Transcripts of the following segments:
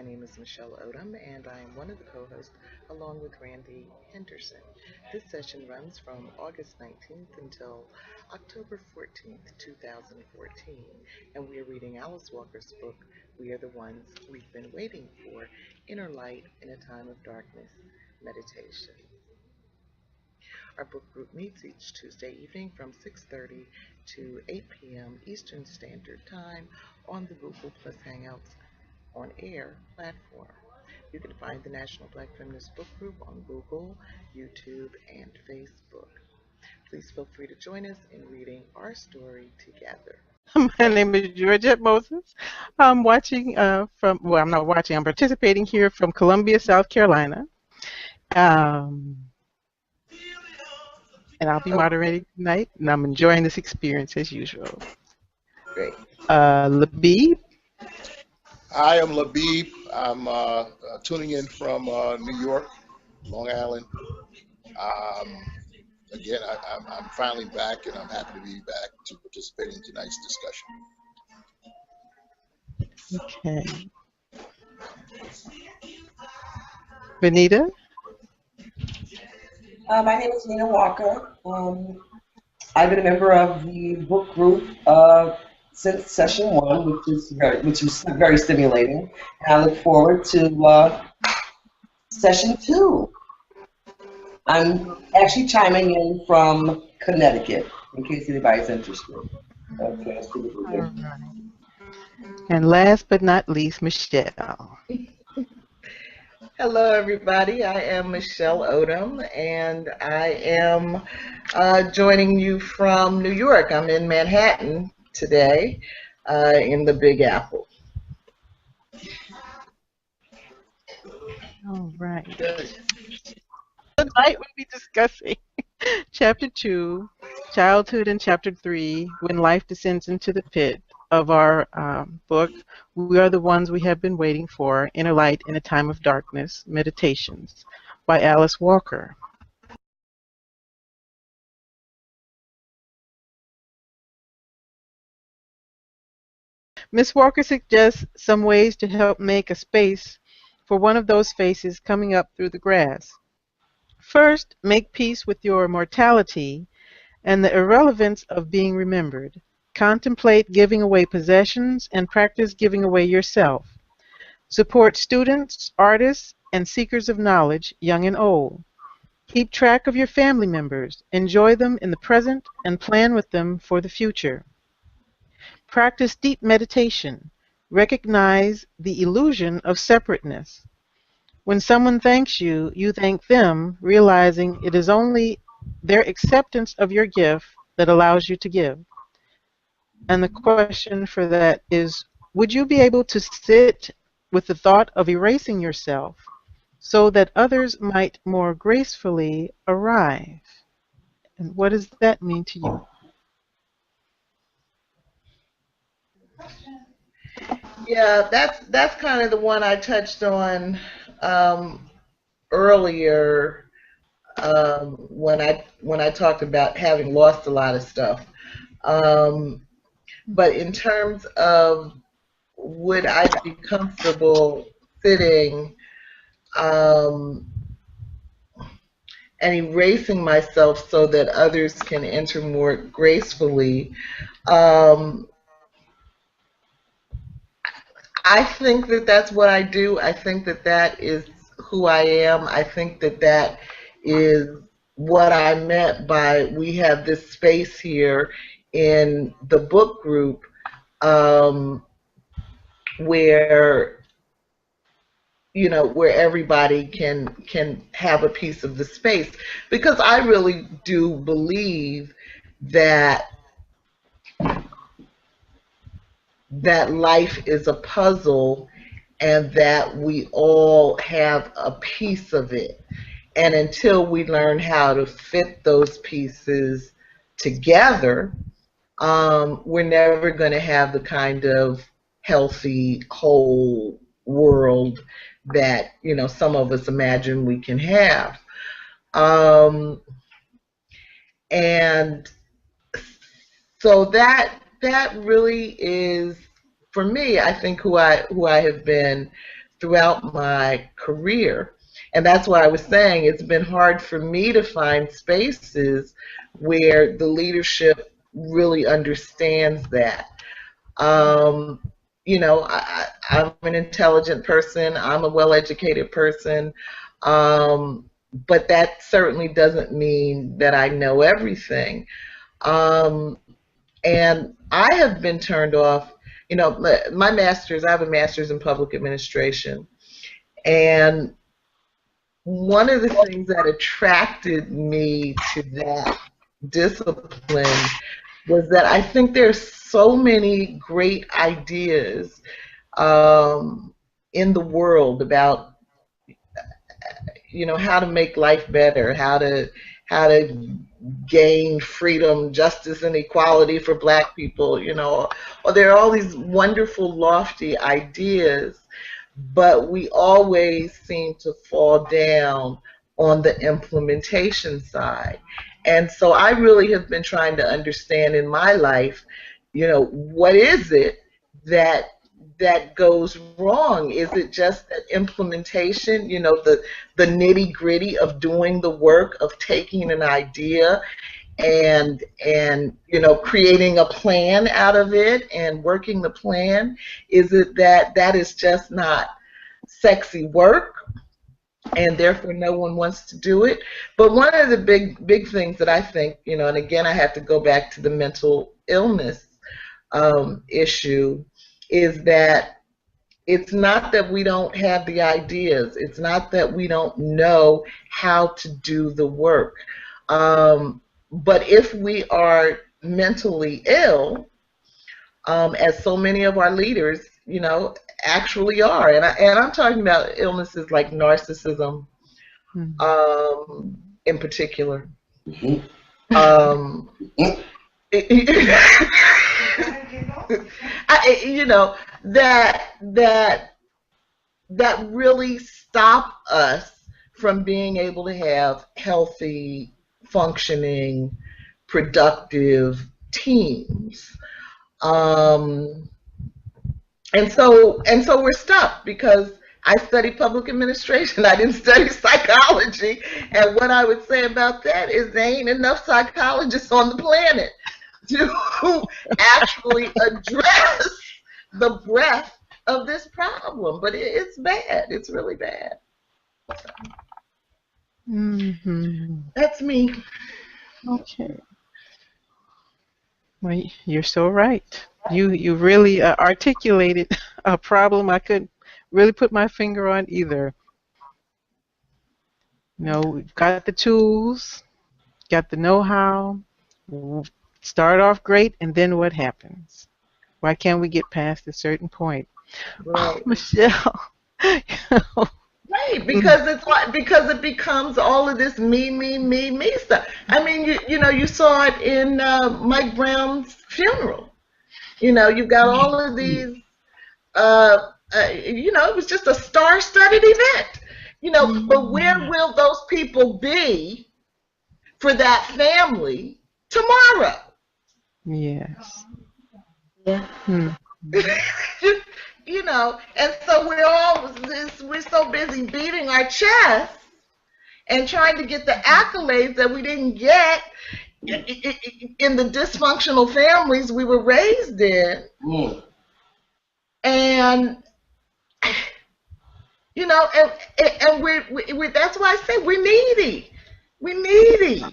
name is Michelle Odom, and I am one of the co-hosts along with Randie Henderson. This session runs from August 19th until October 14th, 2014, and we are reading Alice Walker's book, We Are the Ones We've Been Waiting For, Inner Light in a Time of Darkness, Meditation. Our book group meets each Tuesday evening from 6:30 to 8 p.m. Eastern Standard Time on the Google Plus Hangouts on Air platform. You can find the National Black Feminist Book Group on Google, YouTube, and Facebook. Please feel free to join us in reading our story together. My name is Georgette Moses. I'm watching I'm not watching, I'm participating here from Columbia, South Carolina. And I'll be moderating tonight, and I'm enjoying this experience as usual. Great. Labeeb. Hi, I'm Labeeb. I'm tuning in from New York, Long Island. Again, I'm finally back, and I'm happy to be back to participate in tonight's discussion. Okay. Venita. My name is Venita Walker. I've been a member of the book group since session 1, which was very stimulating. And I look forward to session 2. I'm actually chiming in from Connecticut, in case anybody's interested. Okay. All right. And last but not least, Michelle. Hello, everybody. I am Michelle Odom, and I am joining you from New York. I'm in Manhattan today, in the Big Apple. All right. Tonight we'll be discussing Chapter 2, Childhood, and Chapter 3, When Life Descends into the Pit, of our book, We Are the Ones We Have Been Waiting For, Inner Light in a Time of Darkness, Meditations, by Alice Walker. Ms. Walker suggests some ways to help make a space for one of those faces coming up through the grass. First, make peace with your mortality and the irrelevance of being remembered. Contemplate giving away possessions and practice giving away yourself. Support students, artists, and seekers of knowledge, young and old. Keep track of your family members. Enjoy them in the present and plan with them for the future. Practice deep meditation. Recognize the illusion of separateness. When someone thanks you, you thank them, realizing it is only their acceptance of your gift that allows you to give. And the question for that is, would you be able to sit with the thought of erasing yourself so that others might more gracefully arrive? And what does that mean to you? Yeah, that's kind of the one I touched on earlier when I talked about having lost a lot of stuff. But in terms of would I be comfortable sitting and erasing myself so that others can enter more gracefully, I think that that's what I do. I think that that is who I am. I think that that is what I meant by we have this space here in the book group where where everybody can have a piece of the space, because I really do believe that life is a puzzle and that we all have a piece of it. And until we learn how to fit those pieces together, we're never going to have the kind of healthy, whole world that some of us imagine we can have. And so that really is, for me, I think who I have been throughout my career. And that's why I was saying it's been hard for me to find spaces where the leadership really understands that. Um, I'm an intelligent person, I'm a well educated person, but that certainly doesn't mean that I know everything. Um, and I have been turned off. My master's, I have a master's in public administration. And one of the things that attracted me to that discipline was that I think there's so many great ideas in the world about how to make life better, how to gain freedom, justice, and equality for Black people. Or there are all these wonderful, lofty ideas, but we always seem to fall down on the implementation side. And so I really have been trying to understand in my life, what is it that goes wrong? Is it just that implementation, the nitty gritty of doing the work of taking an idea and creating a plan out of it and working the plan? Is it that is just not sexy work and therefore no one wants to do it? But one of the big things that I think, and again I have to go back to the mental illness issue, is that it's not that we don't have the ideas, it's not that we don't know how to do the work, but if we are mentally ill, as so many of our leaders, actually are, and I'm talking about illnesses like narcissism, in particular. Um, that really stop us from being able to have healthy, functioning, productive teams. And so we're stuck because I studied public administration. I didn't study psychology. And what I would say about that is there ain't enough psychologists on the planet to actually address the breadth of this problem. But it's bad. It's really bad. That's me. Okay. Well, you're so right. You really articulated a problem I couldn't really put my finger on either. We've got the tools, got the know-how, start off great, and then what happens? Why can't we get past a certain point? Right. Oh, Michelle. Right, because it becomes all of this me stuff. I mean, you saw it in Mike Brown's funeral. You've got all of these. It was just a star-studded event. But where will those people be for that family tomorrow? Yes. Yeah. And so we're so busy beating our chests and trying to get the accolades that we didn't get in the dysfunctional families we were raised in. And and we're that's why I say we're needy. We're needy.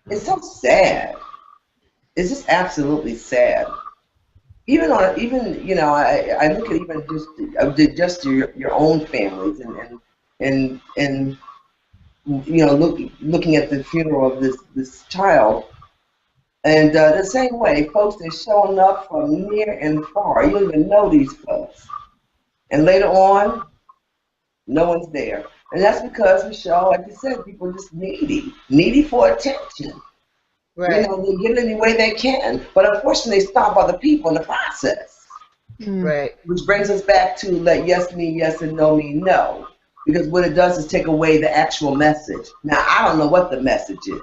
It's so sad. It's just absolutely sad. I look at even just your own families and looking at the funeral of this child, and the same way folks are showing up from near and far. You don't even know these folks, and later on, no one's there, and that's because, Michelle, like you said, people are just needy for attention. Right. They get it any way they can, but unfortunately, they stop other people in the process. Right. Which brings us back to let yes mean yes and no mean no, because what it does is take away the actual message. Now, I don't know what the message is.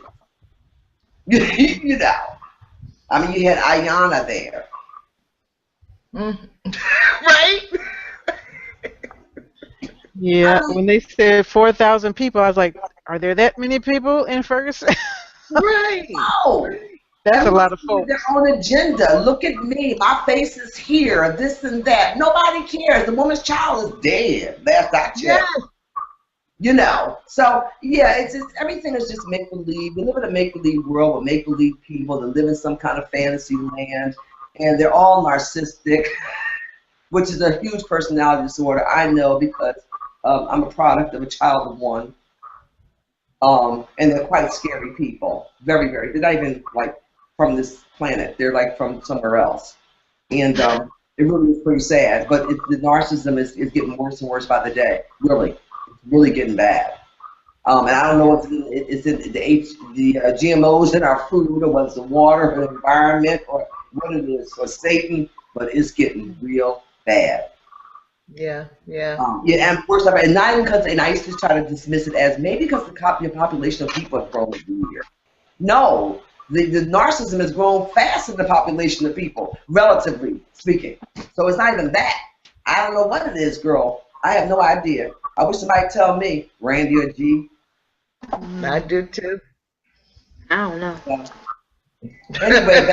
I mean, you had Ayanna there. Right? Yeah, when they said 4,000 people, I was like, are there that many people in Ferguson? Right. No. That's a Everyone's lot of on their folks. own agenda. Look at me. My face is here, this and that. Nobody cares. The woman's child is dead. Last I checked. Yes. So yeah, it's just everything is just make believe. We live in a make believe world with make believe people that live in some kind of fantasy land, and they're all narcissistic, which is a huge personality disorder. I know because I'm a product of a child of one, and they're quite scary people. Very, very. They're not even like from this planet. They're like from somewhere else, and it really is pretty sad. But the narcissism is getting worse and worse by the day. Really, it's really getting bad. And I don't know if it's in the GMOs in our food, or whether it's the water, or the environment, or what it is, or Satan, but it's getting real bad. Yeah. Yeah. Yeah, and worse, and not even because, and I used to try to dismiss it as maybe because the population of people have grown weird. No, the narcissism has grown faster than the population of people, relatively speaking. So it's not even that. I don't know what it is, girl. I have no idea. I wish somebody tell me, Randie or G. I do too. I don't know. So, anyway,